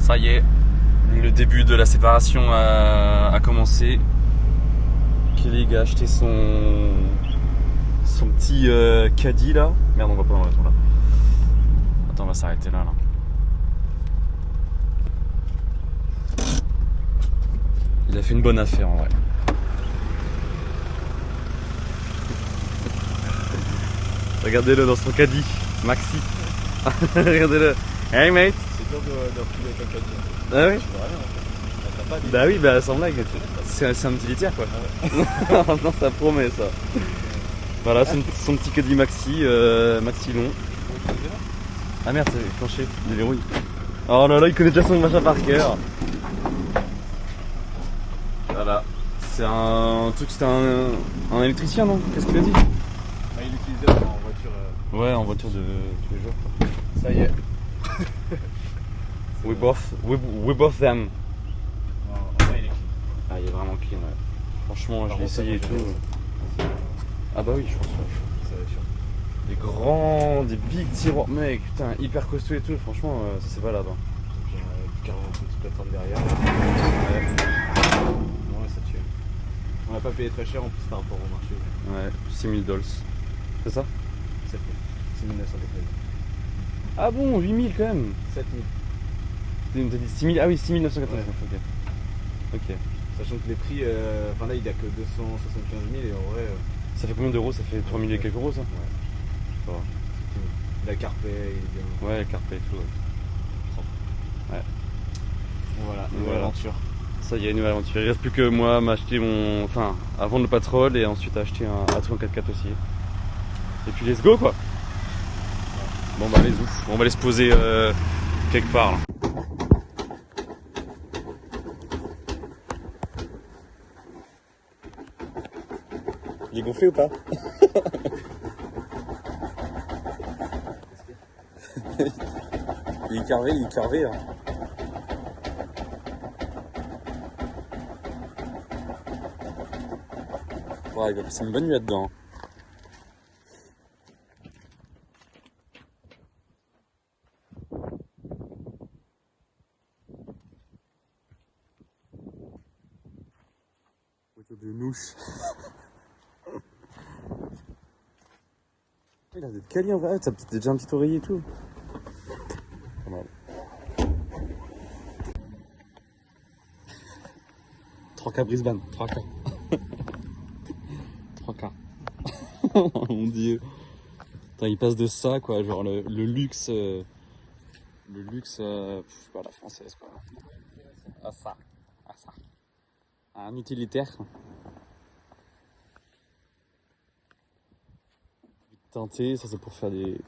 Ça y est, le début de la séparation a commencé. Kelly a acheté son petit caddie là. Merde, on va pas dans le retour là. Attends, on va s'arrêter là. Il a fait une bonne affaire en vrai. Regardez-le dans son caddie, Maxi. Regardez-le. Hey mate. C'est dur de refiler avec un caddie. Ah oui. Tu vois rien en fait. Pas des... Bah oui, bah sans blague. C'est un petit litière quoi. Ah ouais. Non, ça promet ça. Voilà, son petit caddie Maxi, Maxi long. Ah merde, c'est clenché, il verrouille. Oh là là, il connaît déjà son machin par cœur. Voilà. C'est un truc, c'était un électricien, non? Qu'est-ce qu'il a dit? Ah, il utilisait en voiture. Ouais, en voiture de tous les jours. Ça y est. We both them. En vrai, il est clean. Ah, il est vraiment clean, ouais. Franchement, je l'ai essayé et tout. Ah bah oui, je pense. Ça va être sûr. Des big tiroirs, mec, putain, hyper costaud et tout. Franchement, ça c'est valable. Hein. J'ai carrément une petite plateforme derrière. Ouais, ça tue. On n'a pas payé très cher en plus par rapport au marché. Ouais, $6,000. C'est ça? 7 000. C'est 1990. Ah bon, 8 000 quand même. 7 000. T'as dit 6 000? Ah oui, 6 999. Ouais. Ok. Sachant que les prix, enfin là il a que 275 000 et en vrai. Ça fait combien d'euros? Ça fait 3 000 et quelques euros ça? Ouais. Ça va. La Carpe, il est bien. Ouais, carte et tout. Ouais. Bon, voilà, nouvelle Voilà. aventure. Ça y est, nouvelle aventure. Il reste plus que moi à m'acheter à vendre le Patrol et ensuite à acheter un A3 4x4 aussi. Et puis let's go quoi. Bon bah allez ouf. On va aller se poser quelque part là. Il est gonflé ou pas? Il est carvé hein. Ouais, il va passer une bonne nuit là-dedans. Autour de nouche. Il a des câlins en vrai, t'as déjà un petit oreiller et tout. Pas mal. 3K Brisbane, 3K. 3K. Mon dieu. Putain, il passe de ça quoi, genre le luxe. Le luxe à la française quoi. À ça. À ça. À un utilitaire. Vite teinté, ça c'est pour faire des.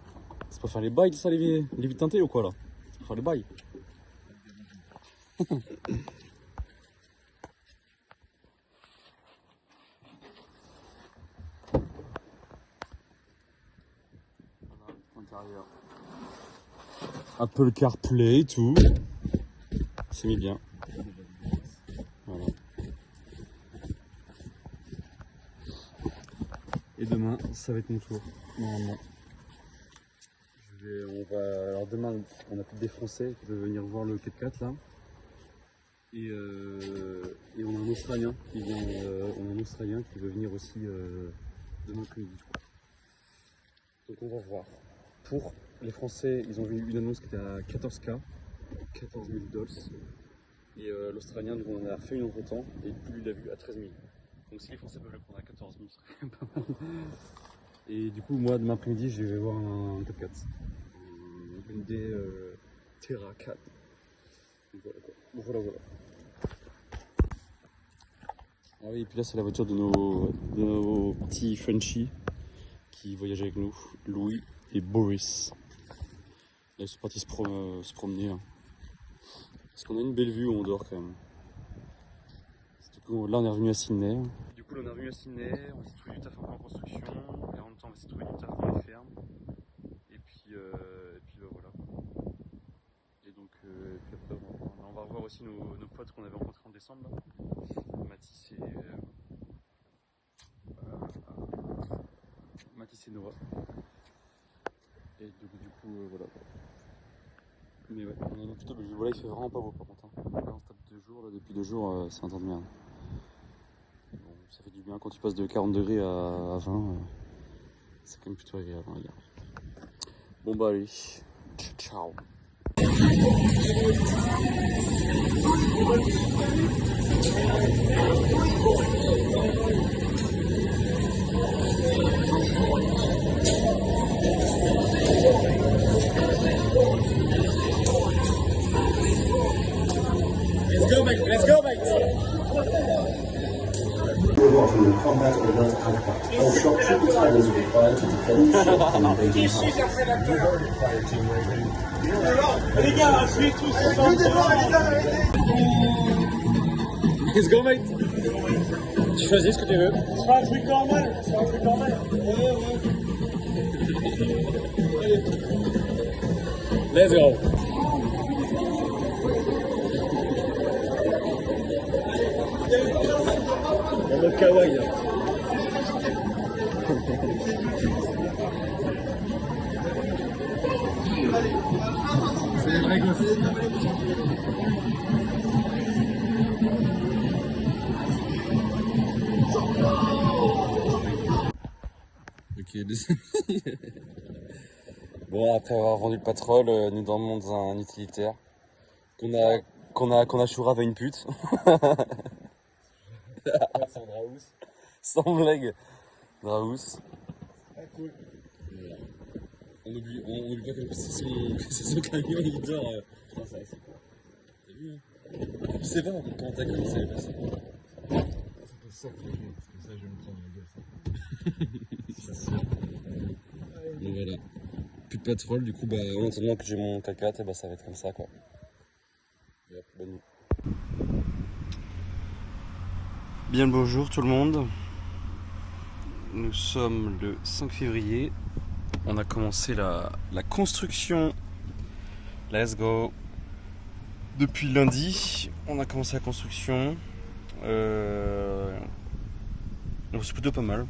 C'est pour faire les bails ça les vite teintés ou quoi là? C'est pour faire les bails. Apple CarPlay et tout. C'est mis bien. Voilà. Et demain, ça va être mon tour. Normalement. Alors demain, on a plus des Français qui veulent venir voir le 4x4 là. Et on a un Australien qui vient. On a un Australien qui veut venir aussi demain après-midi, je crois. Donc on va voir. Pour les Français, ils ont vu une annonce qui était à 14K, 14 000 dollars. Et l'Australien, nous, on a fait une autre temps, et du coup, lui, il l'a vu à 13 000. Donc si les Français peuvent le prendre à 14 000, ce serait quand même pas mal. Et du coup, moi, demain après-midi, je vais voir un 4x4. Une des Terra 4. Donc voilà quoi. Voilà. Ah oui, et puis là, c'est la voiture de nos petits Frenchies qui voyagent avec nous, Louis et Boris. Là, ils sont partis se promener. Hein. Parce qu'on a une belle vue où on dort quand même. Là, on est revenu à Sydney. Du coup, là, on est revenu à Sydney. On va essayer de trouver du taf en construction. Et en même temps, on va essayer de trouver du taf dans les fermes. Et puis bah, voilà. Et donc, puis après, on va revoir aussi nos potes qu'on avait rencontrés en décembre. Là. Mathis et Noah. Et donc, du coup, voilà. Mais ouais, on est plutôt belle vue. Voilà, il fait vraiment pas beau par contre. Là, on se tape 2 jours, là, depuis 2 jours, c'est un temps de merde. Bon, ça fait du bien quand tu passes de 40 degrés à 20. C'est quand même plutôt agréable, on va dire. Bon bah allez, ciao. Let's go, mate. Let's go, mate. Les gars, je suis tous ensemble. Let's go, mate. Tu choisis ce que tu veux. C'est pas un truc normal. C'est un truc normal. Let's go. En mode kawaii. C'est des vrais gosses. Ok, désolé. Bon, après avoir vendu le pétrole, nous dormons dans un utilitaire qu'on a chouré avec une pute. Sans Draous. Sans blague. Draous. Ah, cool. Voilà. On oublie pas que c'est son camion, il dort. Putain, c'est assez quoi. T'as vu, hein? Je sais pas comment t'as cru, ça allait passer. C'est ça que je veux, parce que ça, je vais me prendre la gueule, ça. Donc voilà. Plus de pétrole, du coup, bah, en attendant que j'ai mon K4, et bah, ça va être comme ça, quoi. Et hop, bonne nuit. Bien le bonjour tout le monde. Nous sommes le 5 février. On a commencé la construction. Let's go. Depuis lundi, on a commencé la construction. C'est plutôt pas mal.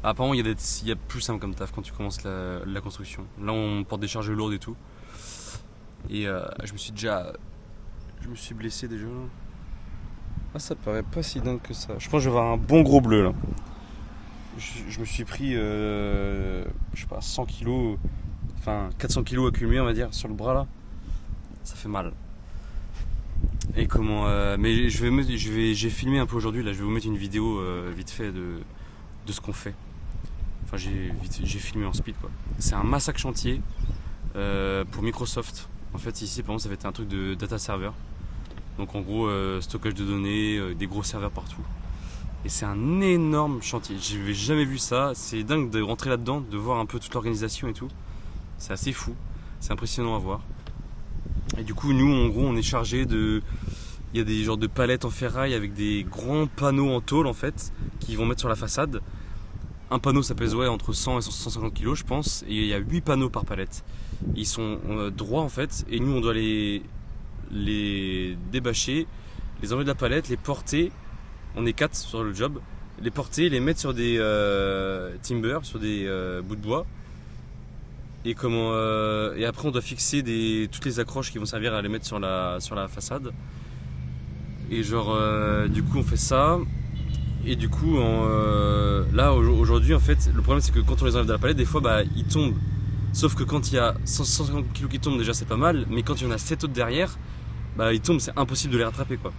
Apparemment, il y a plus simple comme taf quand tu commences la construction. Là, on porte des charges lourdes et tout. Et je me suis blessé déjà. Ah, ça paraît pas si dingue que ça. Je pense que je vais avoir un bon gros bleu là. Je me suis pris, je sais pas, 100 kilos, enfin 400 kilos accumulés, on va dire, sur le bras là. Ça fait mal. Et comment, mais j'ai filmé un peu aujourd'hui là. Je vais vous mettre une vidéo vite fait de ce qu'on fait. Enfin, j'ai filmé en speed quoi. C'est un massacre chantier pour Microsoft. En fait, ici, par exemple, ça va être un truc de data server. Donc en gros, stockage de données, des gros serveurs partout. Et c'est un énorme chantier. Je n'avais jamais vu ça. C'est dingue de rentrer là-dedans, de voir un peu toute l'organisation et tout. C'est assez fou. C'est impressionnant à voir. Et du coup, nous, en gros, on est chargé de... Il y a des genres de palettes en ferraille avec des grands panneaux en tôle, en fait, qui vont mettre sur la façade. Un panneau, ça pèse entre 100 et 150 kg, je pense. Et il y a 8 panneaux par palette. Ils sont droits, en fait. Et nous, on doit les débâcher, les enlever de la palette, les porter. On est 4 sur le job. Les porter, les mettre sur des timber, sur des bouts de bois. Et et après on doit fixer toutes les accroches qui vont servir à les mettre sur la façade. Et genre du coup on fait ça. Et du coup là aujourd'hui en fait le problème c'est que quand on les enlève de la palette des fois bah ils tombent. Sauf que quand il y a 150 kg qui tombent déjà c'est pas mal. Mais quand il y en a 7 autres derrière, bah ils tombent, c'est impossible de les rattraper quoi.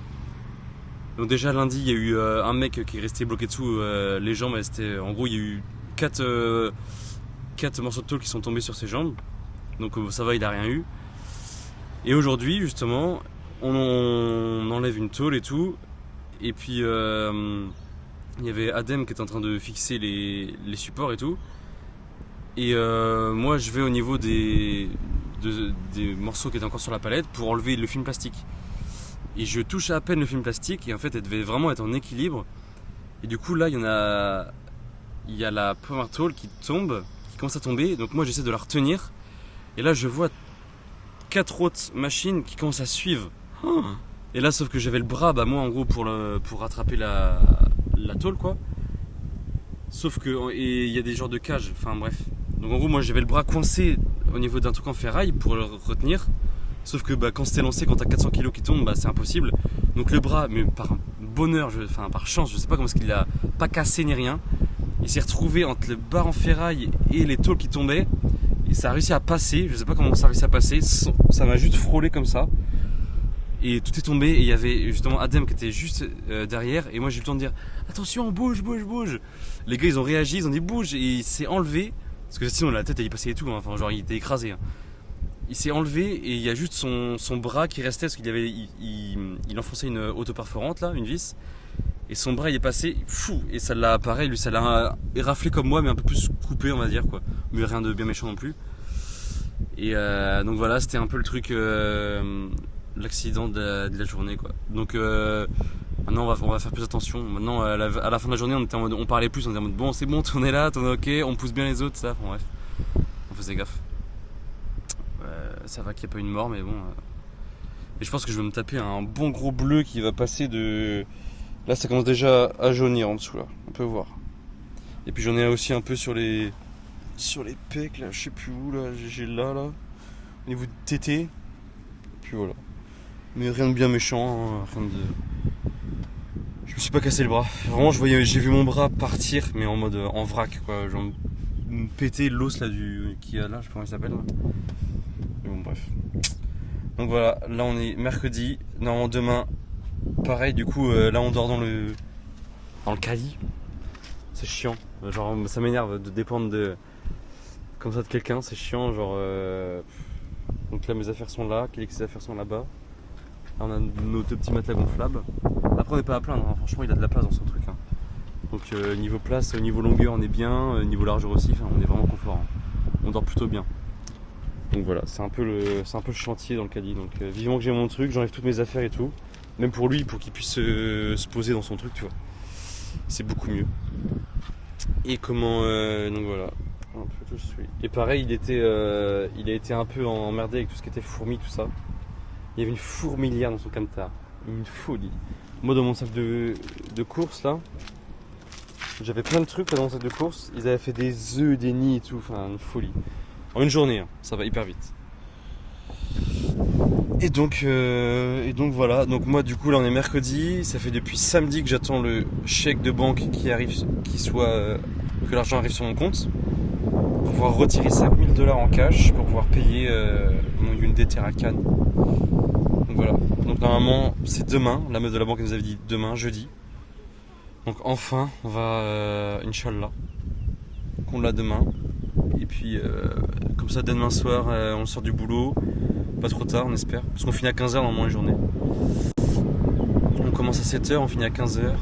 Donc déjà lundi il y a eu un mec qui est resté bloqué dessous les jambes, en gros il y a eu 4 morceaux de tôle qui sont tombés sur ses jambes. Donc ça va, il a rien eu. Et aujourd'hui justement on enlève une tôle et tout. Et puis il y avait Adem qui est en train de fixer les supports et tout. Et moi je vais au niveau des morceaux qui étaient encore sur la palette pour enlever le film plastique. Et je touche à peine le film plastique et en fait elle devait vraiment être en équilibre. Et du coup là il y a la première tôle qui tombe, qui commence à tomber. Donc moi j'essaie de la retenir. Et là je vois 4 autres machines qui commencent à suivre. Et là sauf que j'avais le bras, bah moi en gros pour rattraper la tôle quoi. Sauf que il y a des genres de cages, enfin bref. Donc en gros, moi j'avais le bras coincé au niveau d'un truc en ferraille pour le retenir. Sauf que quand c'était lancé, quand t'as 400 kg qui tombent, c'est impossible. Donc le bras, mais par bonheur, enfin par chance, je sais pas comment est-ce qu'il l'a pas cassé ni rien. Il s'est retrouvé entre le bar en ferraille et les tôles qui tombaient. Et ça a réussi à passer, je sais pas comment ça a réussi à passer. Ça m'a juste frôlé comme ça. Et tout est tombé et il y avait justement Adem qui était juste derrière. Et moi j'ai eu le temps de dire attention, bouge, bouge, bouge. Les gars ils ont réagi, ils ont dit bouge. Et il s'est enlevé. Parce que sinon la tête elle y passait et tout, hein. Enfin genre il était écrasé. Hein. Il s'est enlevé et il y a juste son bras qui restait parce qu'il enfonçait une autoperforante là, une vis. Et son bras il est passé, fou, et ça l'a pareil, lui ça l'a éraflé comme moi mais un peu plus coupé on va dire quoi. Mais rien de bien méchant non plus. Et donc voilà, c'était un peu le truc, l'accident de la journée quoi. Donc maintenant on va faire plus attention. Maintenant à la fin de la journée on était en mode, on parlait plus, on était en mode bon c'est bon, on est là, on est ok, on pousse bien les autres, ça, enfin, bref. On faisait gaffe. Ça va qu'il n'y ait pas une mort mais bon. Et je pense que je vais me taper un bon gros bleu qui va passer de... Là ça commence déjà à jaunir en dessous là, on peut voir. Et puis j'en ai aussi un peu sur les pecs là, je sais plus où là, j'ai là, au niveau de tété. Et puis voilà. Mais rien de bien méchant, hein, rien de... Je me suis pas cassé le bras. Vraiment j'ai vu mon bras partir mais en mode en vrac quoi, genre me péter l'os là qui a là, je sais pas comment il s'appelle là. Mais bon bref. Donc voilà, là on est mercredi, normalement demain pareil du coup là on dort dans le caddie. C'est chiant, genre ça m'énerve de dépendre comme ça de quelqu'un, c'est chiant genre donc là mes affaires sont là, ses affaires sont là-bas. Là on a nos deux petits matelas gonflables. Après on n'est pas à plaindre, hein. Franchement il a de la place dans son truc. Hein. Donc niveau place, niveau longueur on est bien, niveau largeur aussi, on est vraiment confort. Hein. On dort plutôt bien. Donc voilà, c'est un peu le chantier dans le caddie. Donc vivement que j'ai mon truc, j'enlève toutes mes affaires et tout. Même pour lui, pour qu'il puisse se poser dans son truc, tu vois. C'est beaucoup mieux. Et comment... donc voilà. Un peu tout je suis. Et pareil, il a été un peu emmerdé avec tout ce qui était fourmis, tout ça. Il y avait une fourmilière dans son camtar. Une folie. Moi dans mon sac de course là, j'avais plein de trucs là, dans mon sac de course. Ils avaient fait des œufs, des nids et tout. Enfin, une folie. En une journée, hein. Ça va hyper vite. Et donc voilà. Donc moi du coup là on est mercredi. Ça fait depuis samedi que j'attends le chèque de banque qui arrive, que l'argent arrive sur mon compte pour pouvoir retirer 5 000 $ en cash pour pouvoir payer mon Hyundai Terracan. Donc voilà. Donc normalement c'est demain. La meuf de la banque nous avait dit demain, jeudi. Donc enfin on va Inch'Allah qu'on l'a demain. Et puis comme ça dès demain soir on sort du boulot, pas trop tard on espère, parce qu'on finit à 15h normalement les journées. On commence à 7h, on finit à 15h.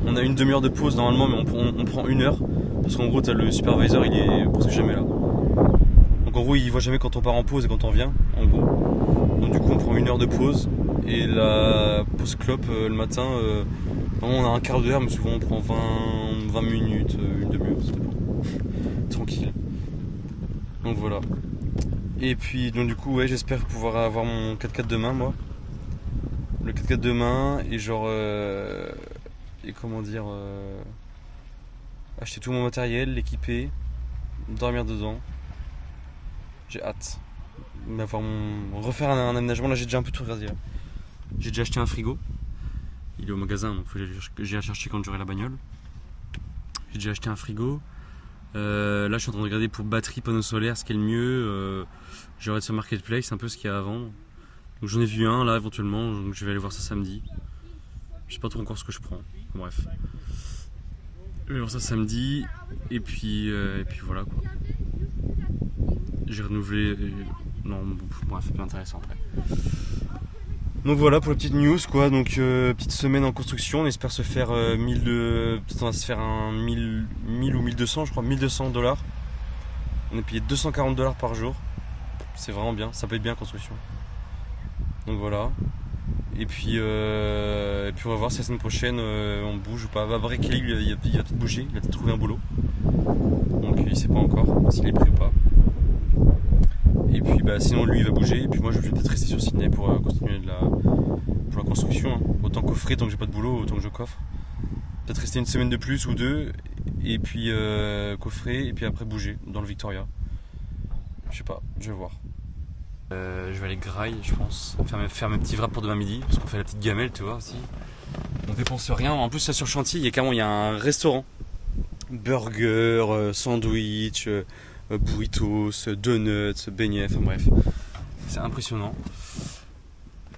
On a une demi-heure de pause normalement mais on prend 1 heure, parce qu'en gros t'as le supervisor il est presque jamais là. Donc en gros il voit jamais quand on part en pause et quand on vient, en gros. Donc du coup on prend 1 heure de pause, et la pause clope le matin, on a un quart d'heure mais souvent on prend 20 minutes, une demi-heure, ça dépend. Tranquille. Donc voilà. Et puis donc du coup ouais j'espère pouvoir avoir mon 4x4 demain moi. Le 4x4 demain et genre et comment dire acheter tout mon matériel, l'équiper, dormir dedans. J'ai hâte. Refaire un aménagement, là j'ai déjà un peu tout regardé là. J'ai déjà acheté un frigo. Il est au magasin donc faut que j'aille chercher quand j'aurai la bagnole. J'ai déjà acheté un frigo. Là je suis en train de regarder pour batterie, panneau solaire, ce qui est le mieux. J'ai regardé sur Marketplace un peu ce qu'il y a à vendre. Donc j'en ai vu un là éventuellement, donc je vais aller voir ça samedi. Je sais pas trop encore ce que je prends, bref. Je vais voir ça samedi et puis voilà quoi. J'ai renouvelé... Non bref, c'est plus intéressant après. Donc voilà pour la petite news quoi, donc petite semaine en construction, on espère se faire peut-être on va se faire un 1000 ou 1200 je crois, 1200 $. On est payé 240 $ par jour, c'est vraiment bien, ça peut être bien en construction. Donc voilà, et puis on va voir si la semaine prochaine on bouge ou pas. Après Kelly il a peut-être bougé, il a peut-être trouvé un boulot, donc il sait pas encore s'il est pris ou pas. Et puis sinon lui il va bouger et puis moi je vais peut-être rester sur Sydney pour continuer pour la construction. Hein. Autant coffrer tant que j'ai pas de boulot, autant que je coffre. Peut-être rester une semaine de plus ou deux et puis coffrer, et puis après bouger dans le Victoria. Je sais pas, je vais voir. Je vais aller graille, je pense, faire mes petits wraps pour demain midi, parce qu'on fait la petite gamelle, tu vois, aussi. On dépense rien. En plus, là sur le chantier, il y a un restaurant. Burger, sandwich, burritos, donuts, beignets, enfin bref. C'est impressionnant.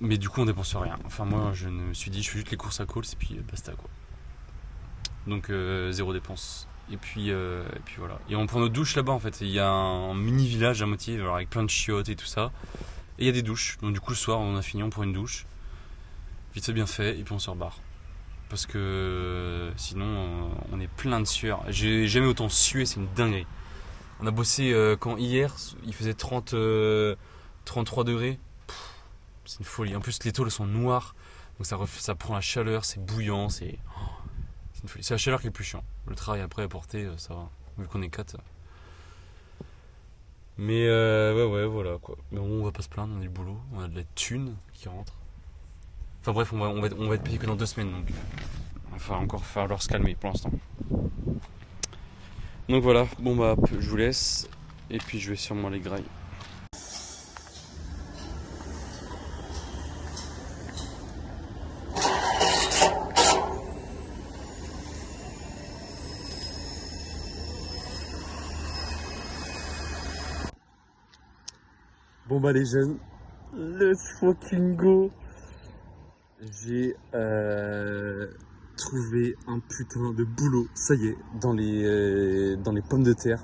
Mais du coup, on dépense rien. Enfin, moi, je me suis dit, je fais juste les courses à Coles et puis basta, quoi. Donc, zéro dépense. Et puis voilà. Et on prend notre douche là-bas, en fait. Il y a un mini village à moitié, alors avec plein de chiottes et tout ça. Et il y a des douches. Donc, du coup, le soir, on a fini, on prend une douche. Vite fait, bien fait, et puis on se rebarre. Parce que sinon, on est plein de sueur. J'ai jamais autant sué, c'est une dinguerie. On a bossé quand hier, il faisait 33 degrés. C'est une folie. En plus, les tôles sont noires, donc ça prend la chaleur, c'est bouillant, c'est une folie. C'est la chaleur qui est le plus chiant. Le travail après à porter, ça va, vu qu'on est 4. Mais ouais, voilà quoi. Mais bon, on va pas se plaindre, on a du boulot, on a de la thune qui rentre. Enfin bref, on va être payé que dans 2 semaines, donc il va encore falloir se calmer pour l'instant. Donc voilà, bon bah je vous laisse, et puis je vais sûrement aller grailler. Bon bah les jeunes, let's fucking go. J'ai trouvé un putain de boulot, ça y est, dans les pommes de terre.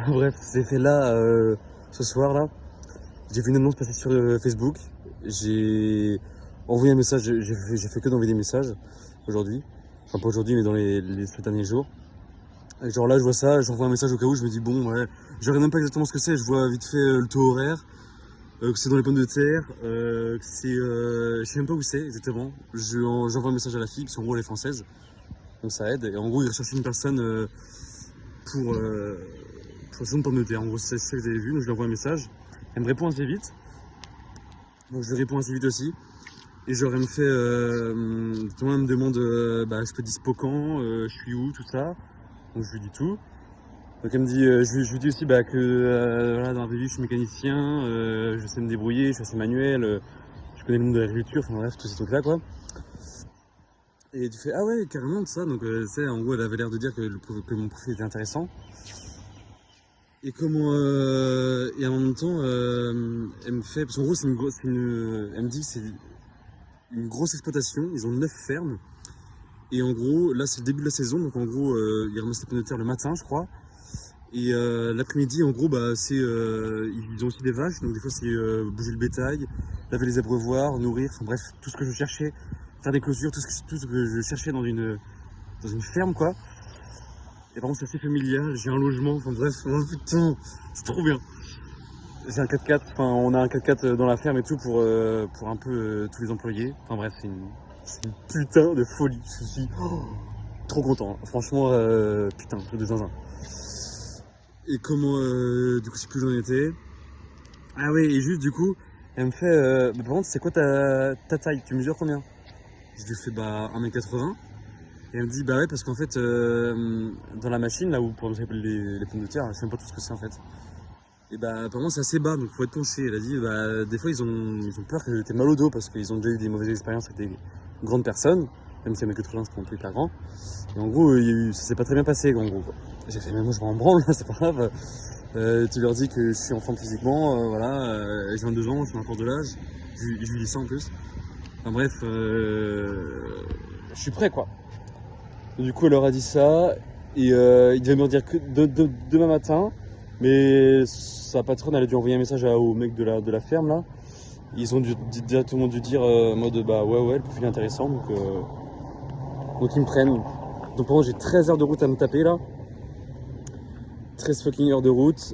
Bref, c'est fait là, ce soir là. J'ai vu une annonce passer sur Facebook. J'ai envoyé un message, j'ai fait que d'envoyer des messages aujourd'hui. Enfin pas aujourd'hui mais dans ces derniers jours. Et genre là je vois ça, j'envoie un message au cas où, je me dis bon ouais, je regarde même pas exactement ce que c'est, je vois vite fait le taux horaire, que c'est dans les pommes de terre, que c'est, je sais même pas où c'est exactement. J'envoie un message à la fille, parce qu'en gros elle est française, donc ça aide. Et en gros ils recherchaient une personne pour la saison de pommes de terre, en gros c'est ça que vous avez vu, donc je lui envoie un message. Elle me répond assez vite, donc je lui réponds assez vite aussi. Et genre elle me fait, tout le monde me demande, je peux dispo quand, je suis où, tout ça. Donc je lui dis tout. Donc elle me dit, je lui dis aussi que voilà, dans la vraie vie je suis mécanicien, je sais me débrouiller, je suis assez manuel, je connais le monde de l'agriculture, enfin bref, tous ces trucs là quoi. Et tu fais ah ouais carrément de ça, donc en gros elle avait l'air de dire que mon profil était intéressant. Et et en même temps elle me fait, parce qu'en gros elle me dit que c'est une grosse exploitation, ils ont 9 fermes. Et en gros, là c'est le début de la saison, donc en gros, ils ramassent les pommes de terre le matin, je crois. Et l'après-midi, en gros, ils ont aussi des vaches, donc des fois c'est bouger le bétail, laver les abreuvoirs, nourrir, enfin bref, tout ce que je cherchais, faire des clôtures, tout ce que je cherchais dans une ferme, quoi. Et par contre, c'est assez familial, j'ai un logement, enfin bref, oh, putain, c'est trop bien. J'ai un 4x4, enfin on a un 4x4 dans la ferme et tout pour un peu tous les employés, enfin bref, c'est une putain de folie, je suis trop content, hein. Franchement, putain, truc de zinzin. Et du coup, je sais plus où j'en étais. Ah ouais, et juste du coup, elle me fait, par contre, c'est quoi ta taille? Tu mesures combien? Je lui fais 1m80. Et elle me dit, bah ouais, parce qu'en fait, dans la machine, là où pour les pommes de terre, je sais même pas tout ce que c'est en fait. Et apparemment, c'est assez bas, donc faut être penché. Elle a dit, des fois, ils ont peur que t'aies mal au dos parce qu'ils ont déjà eu des mauvaises expériences avec des grandes personnes, même si 1m80 c'est pas hyper grand. Et en gros, ça s'est pas très bien passé, en gros, quoi. J'ai fait, mais moi je m'en branle, c'est pas grave. Tu leur dis que je suis en forme physiquement, voilà, j'ai 22 ans, je suis encore de l'âge. Je lui dis ça en plus. Enfin bref, je suis prêt, quoi. Et du coup, elle leur a dit ça, et il devait me dire que demain matin, mais sa patronne, elle a dû envoyer un message au mec de la ferme, là. Ils ont directement dû dire en mode, ouais, le profil est intéressant, donc ils me prennent. Donc pendant j'ai 13 heures de route à me taper, là. 13 fucking heures de route.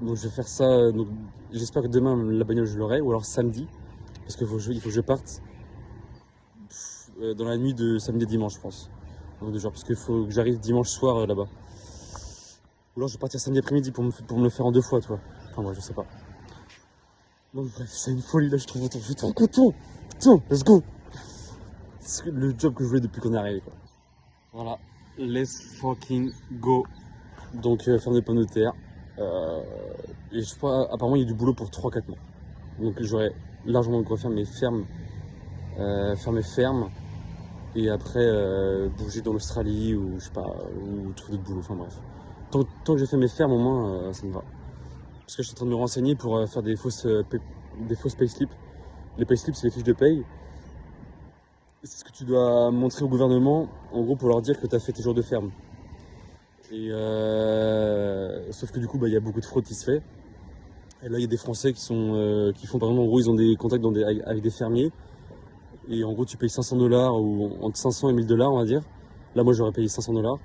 Donc je vais faire ça. Donc j'espère que demain la bagnole je l'aurai, ou alors samedi. Parce qu'il faut que je parte dans la nuit de samedi et dimanche, je pense. Parce qu'il faut que j'arrive dimanche soir là-bas. Ou alors je vais partir samedi après-midi pour me le faire en 2 fois, toi. Enfin bref, je sais pas. Donc bref, c'est une folie là, je suis trop content. Putain, let's go! C'est le job que je voulais depuis qu'on est arrivé, quoi. Voilà, let's fucking go. Donc faire des pommes de terre. Et je crois, apparemment il y a du boulot pour 3-4 mois. Donc j'aurais largement de quoi faire mes fermes. Faire mes fermes. Et après bouger dans l'Australie ou je sais pas, ou trouver d'autres boulot, enfin bref. Tant que j'ai fait mes fermes au moins ça me va. Parce que je suis en train de me renseigner pour faire des fausses payslips. Les payslips c'est les fiches de paye. C'est ce que tu dois montrer au gouvernement, en gros pour leur dire que tu as fait tes jours de ferme. Et sauf que du coup il y a beaucoup de fraude qui se fait. Et là il y a des Français qui font par exemple, en gros ils ont des contacts avec des fermiers. Et en gros tu payes $500 ou entre 500 et $1000 on va dire. Là moi j'aurais payé $500.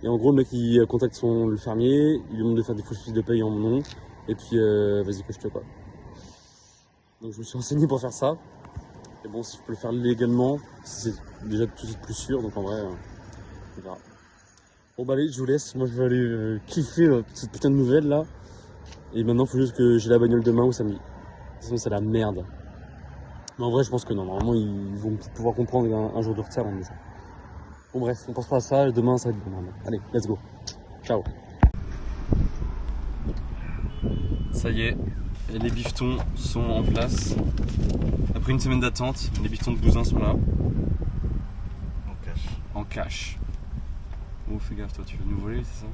Et en gros le mec il contacte le fermier, il lui demande de faire des fausses fiches de paye en mon nom. Et puis vas-y coche-toi quoi. Donc je me suis renseigné pour faire ça. Et bon si je peux le faire légalement, c'est déjà tout de suite plus sûr. Donc en vrai, on verra. Bon bah allez je vous laisse, moi je vais aller kiffer cette putain de nouvelle là. Et maintenant il faut juste que j'ai la bagnole demain ou samedi. De toute façon c'est la merde. Mais en vrai je pense que non, normalement ils vont pouvoir comprendre un jour de retard en disant. Bon bref, on passera à ça, demain ça va être bon normalement. Allez, let's go. Ciao. Ça y est, les bifetons sont en place. Après une semaine d'attente, les bifetons de Bousin sont là. En cash. En cash. Oh fais gaffe toi, tu veux nous voler, c'est ça?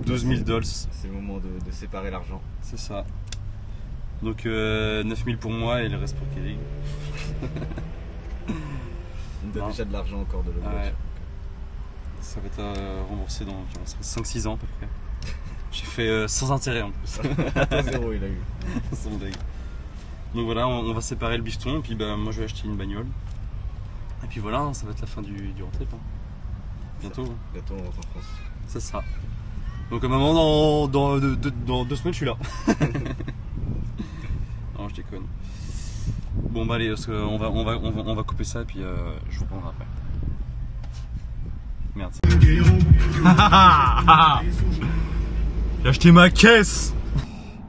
12 000 $. C'est le moment de séparer l'argent. C'est ça. Donc 9 000 pour moi et le reste pour Kelly. On donne déjà de l'argent encore de l'autre. Ouais. Ça va être remboursé dans 5-6 ans à peu près. J'ai fait sans intérêt en plus. 0 il a eu. Sans blague. Donc voilà, on va séparer le bifton et puis moi je vais acheter une bagnole. Et puis voilà, ça va être la fin du road trip. Bientôt. Bientôt on rentre en France. C'est ça. Donc à un moment dans 2 semaines je suis là. Non je déconne. Bon bah allez, parce qu'on va couper ça et puis je vous prendrai après. Merde. J'ai acheté ma caisse.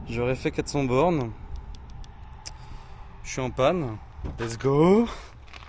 J'aurais fait 400 bornes. Je suis en panne. Let's go.